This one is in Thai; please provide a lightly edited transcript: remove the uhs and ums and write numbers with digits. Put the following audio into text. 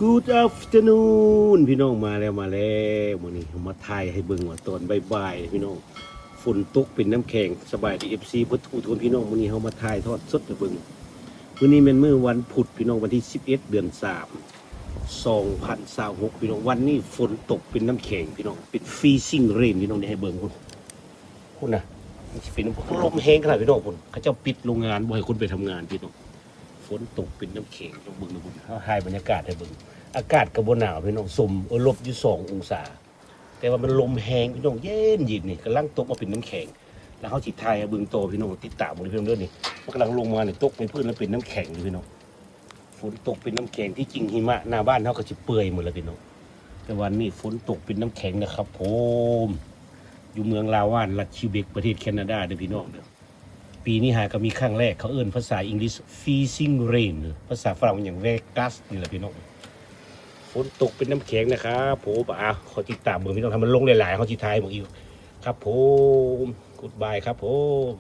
Good afternoon พี่น้องมาแล้ววันนี้มาถ่ายให้เบิ่งว่าตอนบ่ายๆพี่น้องฝนตกเป็นน้ำแข็งสบายดี FC เพิ่นทุกคนพี่น้องวันนี้เฮามาถ่ายทอดสดให้เบิ่งมื้อนี้เป็นมื้อวันพุธพี่น้องวันที่11เดือน3 2026พี่น้องวันนี้ฝนตกเป็นน้ำแข็งพี่น้องเป็น freezing rain พี่น้องนี่ให้เบิ่งคุณน่ะมันสิเป็นลมแห้งขนาดพี่น้องพุ่นเขาเจ้าปิดโรงงานบ่ให้คนไปทำงานพี่น้องฝนตกเป็นน้ำแข็งต้องเบิ่งนะพุ่นเฮาถ่ายบรรยากาศให้เบิ่งอากาศก็บ่หนาวพี่น้องสมลบอยู่2องศาแต่ว่ามันลมแห้งพี่น้องเย็นนี่กำลังตกมาเป็นน้ำแข็งแล้วเฮาสิถ่ายให้เบิ่งโตพี่น้องติดตามพี่น้องเด้อนี่มันกำลังลงมานี่ตกเป็นพื้นแล้วเป็นน้ำแข็งพี่น้องฝนตกเป็นน้ำแข็งที่จริงหิมะหน้าบ้านเฮาก็สิเปื่อยหมดแล้วพี่น้องแต่วันนี้ฝนตกเป็นน้ำแข็งนะครับผมอยู่เมืองลาวานรัฐคิวเบกประเทศแคนาดาเด้อพี่น้องเด้อปีนี้หาก็มีครั้งแรกเขาเอิ้นภาษาอังกฤษ freezing rain ภาษาฝรั่งอย่างเวกัสนี่แหละพี่น้องฝนตกเป็นน้ำแข็งนะครับผมขอติดตามเบิ่งพี่น้องทำมันลงหลายๆเขาสิทายบอกอีกครับผมกูดบายครับผม